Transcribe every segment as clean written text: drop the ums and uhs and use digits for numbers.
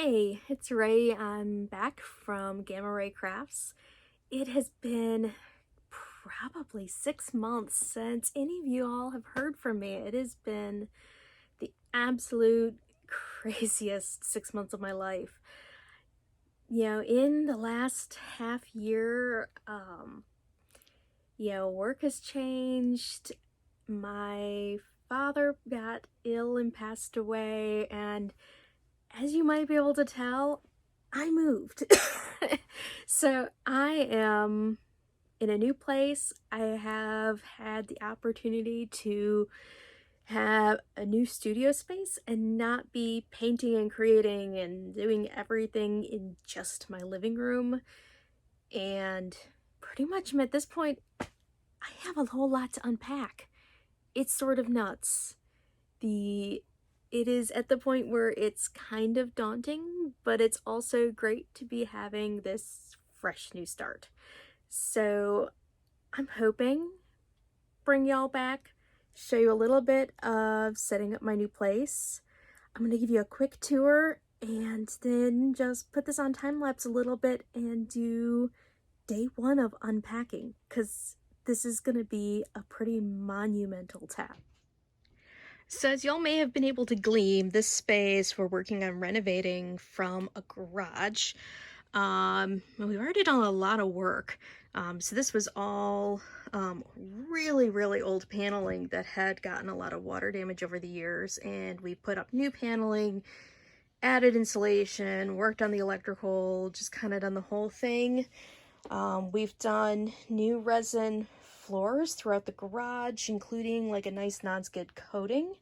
Hey, it's Ray. I'm back from Gamma Ray Crafts. It has been probably 6 months since any of you all have heard from me. It has been the absolute craziest 6 months of my life. In the last half year, work has changed. My father got ill and passed away, and as you might be able to tell, I moved. So I am in a new place. I have had the opportunity to have a new studio space and not be painting and creating and doing everything in just my living room. And pretty much at this point, I have a whole lot to unpack. It's sort of nuts. It is at the point where it's kind of daunting, but it's also great to be having this fresh new start. So I'm hoping bring y'all back, show you a little bit of setting up my new place. I'm going to give you a quick tour and then just put this on time lapse a little bit and do day one of unpacking, because this is going to be a pretty monumental task. So as y'all may have been able to glean, this space we're working on renovating from a garage. We've already done a lot of work. So this was all really old paneling that had gotten a lot of water damage over the years, and we put up new paneling, added insulation, worked on the electrical, just kind of done the whole thing. We've done new resin floors throughout the garage, including like a nice non-skid coating.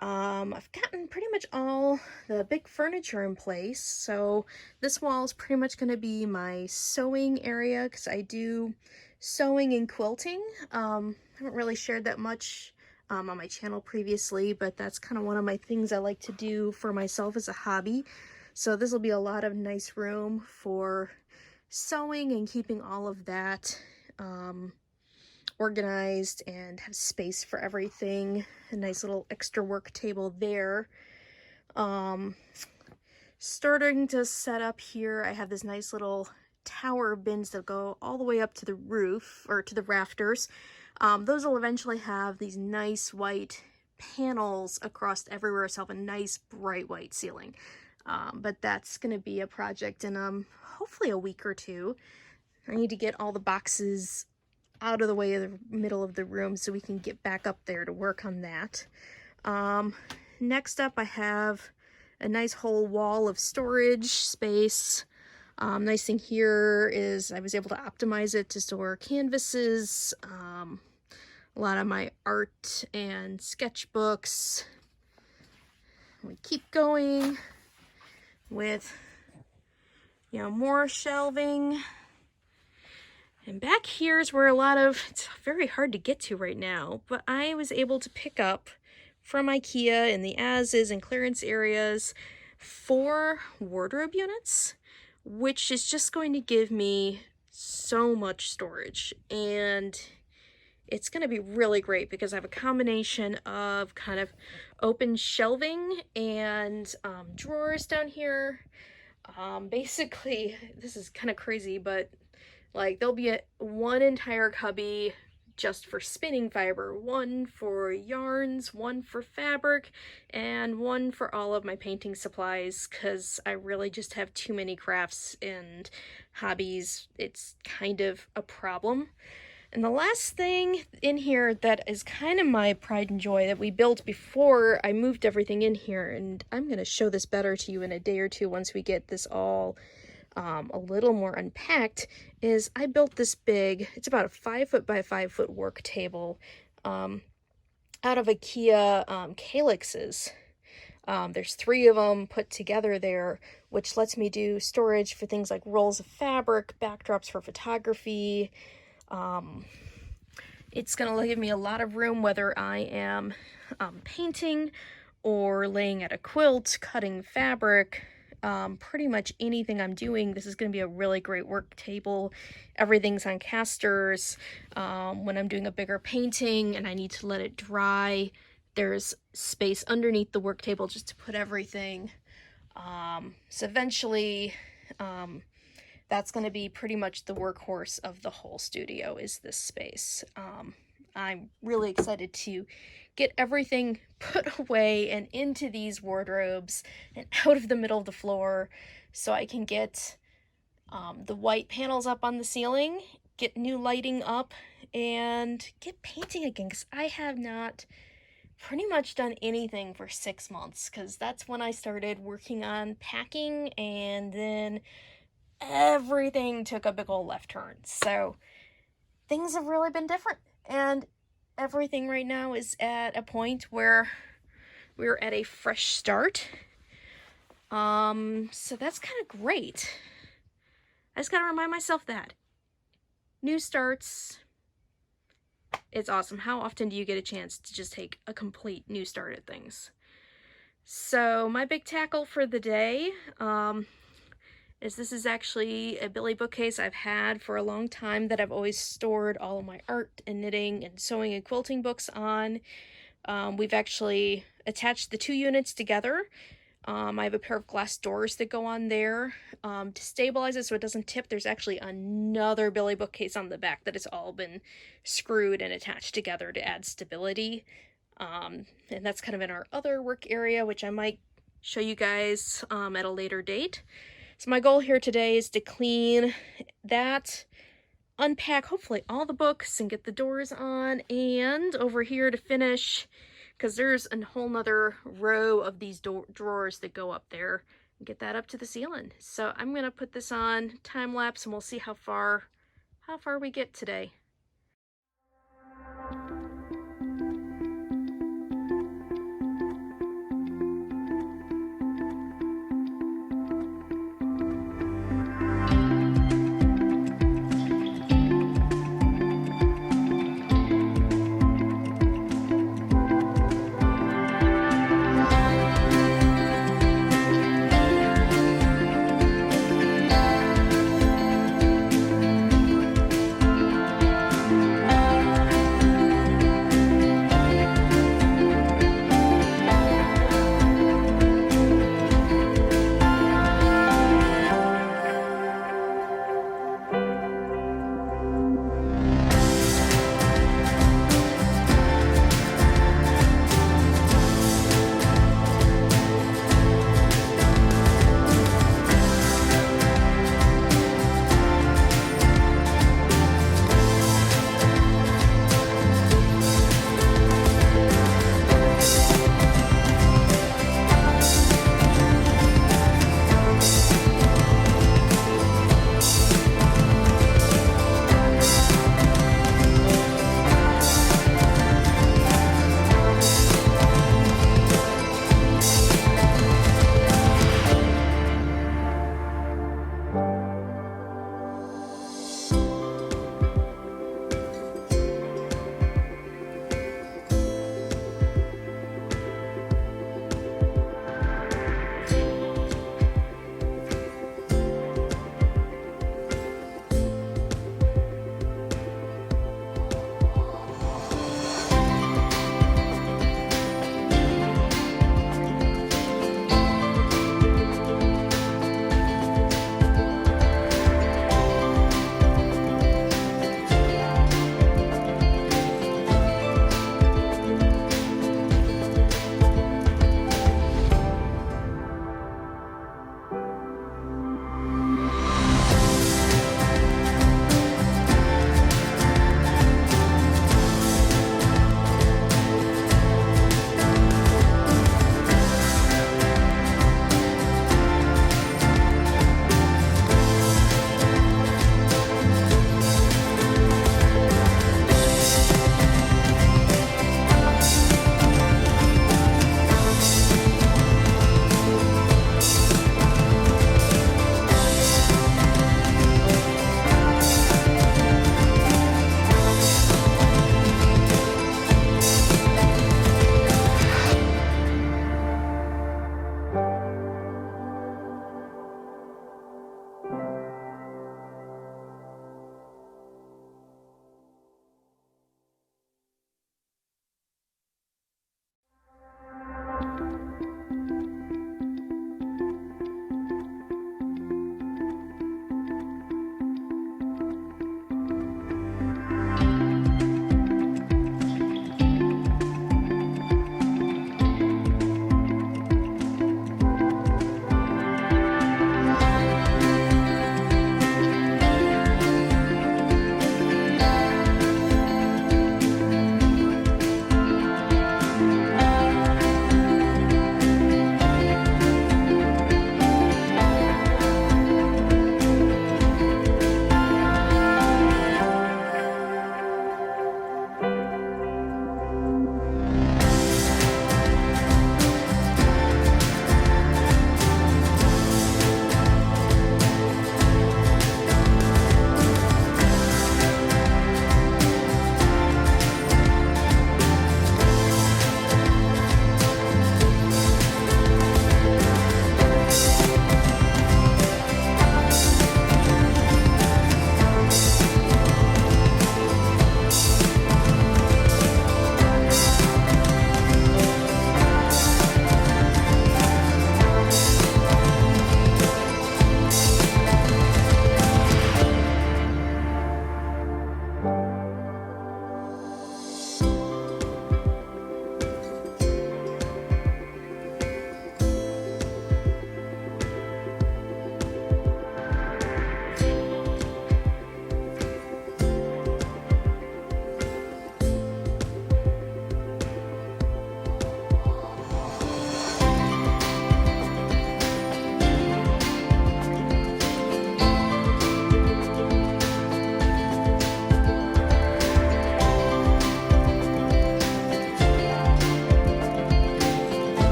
I've gotten pretty much all the big furniture in place, so this wall is pretty much going to be my sewing area, because I do sewing and quilting. I haven't really shared that much on my channel previously, but that's kind of one of my things I like to do for myself as a hobby. So this will be a lot of nice room for sewing and keeping all of that organized and have space for everything. A nice little extra work table there. Starting to set up here, I have this nice little tower bins that go all the way up to the roof, or to the rafters. Those will eventually have these nice white panels across everywhere, so have a nice bright white ceiling. But that's going to be a project in hopefully a week or two. I need to get all the boxes out of the way of the middle of the room so we can get back up there to work on that. Next up, I have a nice whole wall of storage space. Nice thing here is I was able to optimize it to store canvases, a lot of my art and sketchbooks. We keep going with, more shelving. And back here is where it's very hard to get to right now, but I was able to pick up from IKEA in the as-is and clearance areas 4 wardrobe units, which is just going to give me so much storage. And it's going to be really great because I have a combination of kind of open shelving and drawers down here. Basically, this is kind of crazy, but like there'll be one entire cubby just for spinning fiber, one for yarns, one for fabric, and one for all of my painting supplies, because I really just have too many crafts and hobbies. It's kind of a problem. And the last thing in here that is kind of my pride and joy that we built before I moved everything in here, and I'm going to show this better to you in a day or two once we get this all a little more unpacked, is I built this it's about a 5 foot by 5 foot work table out of IKEA calyxes. There's 3 of them put together there, which lets me do storage for things like rolls of fabric, backdrops for photography. It's gonna give me a lot of room whether I am painting or laying at a quilt, cutting fabric. Pretty much anything I'm doing, this is going to be a really great work table. Everything's on casters. When I'm doing a bigger painting and I need to let it dry, there's space underneath the work table just to put everything. So eventually, that's going to be pretty much the workhorse of the whole studio, is this space. I'm really excited to get everything put away and into these wardrobes and out of the middle of the floor, so I can get the white panels up on the ceiling, get new lighting up, and get painting again, because I have not pretty much done anything for 6 months, because that's when I started working on packing, and then everything took a big old left turn. So things have really been different, and everything right now is at a point where we're at a fresh start. So that's kind of great. I just gotta remind myself that new starts, it's awesome. How often do you get a chance to just take a complete new start at things? So my big tackle for the day is this is actually a Billy bookcase I've had for a long time that I've always stored all of my art and knitting and sewing and quilting books on. We've actually attached the 2 units together. I have a pair of glass doors that go on there to stabilize it so it doesn't tip. There's actually another Billy bookcase on the back that has all been screwed and attached together to add stability. And that's kind of in our other work area, which I might show you guys at a later date. So my goal here today is to clean that, unpack hopefully all the books and get the doors on, and over here to finish, because there's a whole nother row of these drawers that go up there, and get that up to the ceiling. So I'm gonna put this on time lapse and we'll see how far we get today.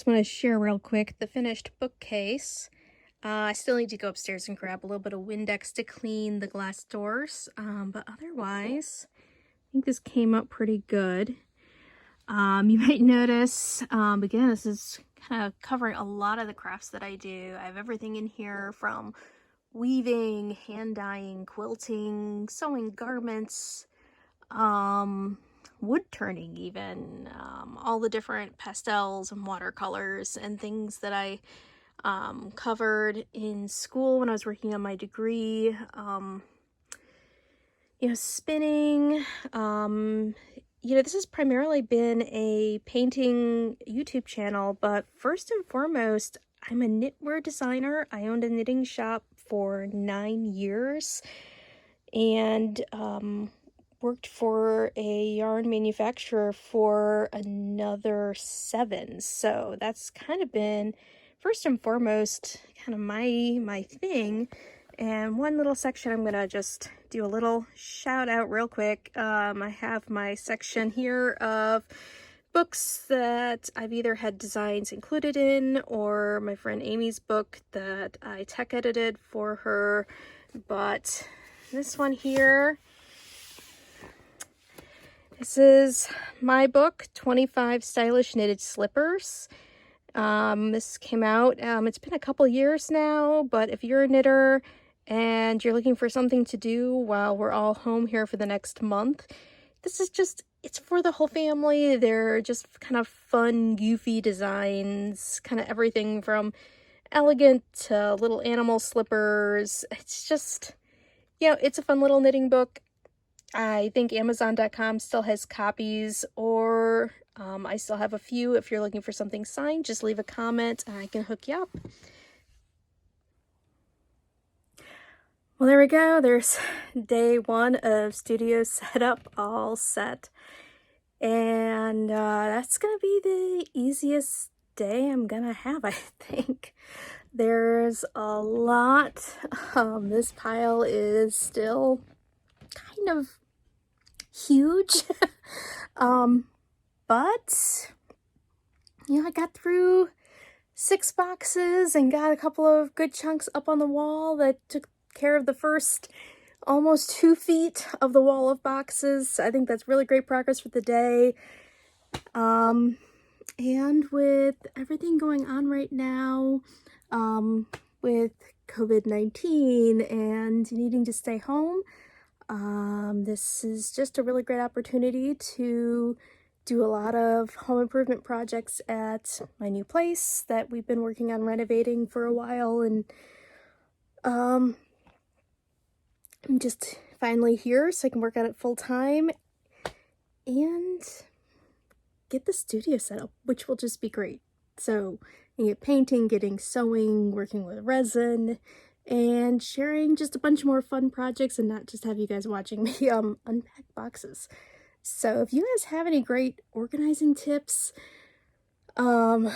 want to share real quick the finished bookcase. I still need to go upstairs and grab a little bit of Windex to clean the glass doors, but otherwise, I think this came up pretty good. You might notice, again, this is kind of covering a lot of the crafts that I do. I have everything in here from weaving, hand dyeing, quilting, sewing garments, wood turning even, all the different pastels and watercolors and things that I covered in school when I was working on my degree. Spinning. This has primarily been a painting YouTube channel, but first and foremost, I'm a knitwear designer. I owned a knitting shop for 9 years and worked for a yarn manufacturer for another 7. So that's kind of been first and foremost kind of my thing. And one little section I'm gonna just do a little shout out real quick. I have my section here of books that I've either had designs included in, or my friend Amy's book that I tech edited for her. But this one here, this is my book, 25 Stylish Knitted Slippers. This came out, it's been a couple years now, but if you're a knitter and you're looking for something to do while we're all home here for the next month, this is just, it's for the whole family. They're just kind of fun, goofy designs, kind of everything from elegant to little animal slippers. It's just, it's a fun little knitting book. I think Amazon.com still has copies, or I still have a few. If you're looking for something signed, just leave a comment and I can hook you up. Well, there we go. There's day 1 of studio setup all set. And that's going to be the easiest day I'm going to have, I think. There's a lot. This pile is still kind of huge. But I got through 6 boxes and got a couple of good chunks up on the wall that took care of the first almost 2 feet of the wall of boxes. I think that's really great progress for the day. And with everything going on right now, with COVID-19 and needing to stay home, this is just a really great opportunity to do a lot of home improvement projects at my new place that we've been working on renovating for a while, and I'm just finally here so I can work on it full time and get the studio set up, which will just be great. So you get painting, getting sewing, working with resin, and sharing just a bunch more fun projects and not just have you guys watching me unpack boxes. So if you guys have any great organizing tips, I'm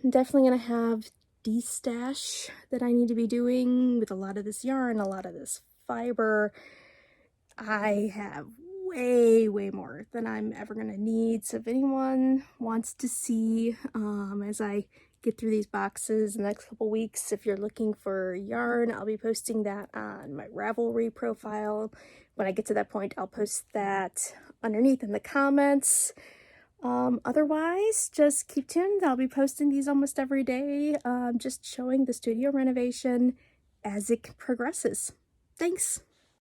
definitely gonna have de-stash that I need to be doing with a lot of this yarn, a lot of this fiber. I have way more than I'm ever gonna need. So if anyone wants to see as I get through these boxes in the next couple weeks, if you're looking for yarn, I'll be posting that on my Ravelry profile. When I get to that point, I'll post that underneath in the comments. Otherwise, just keep tuned. I'll be posting these almost every day, just showing the studio renovation as it progresses. Thanks.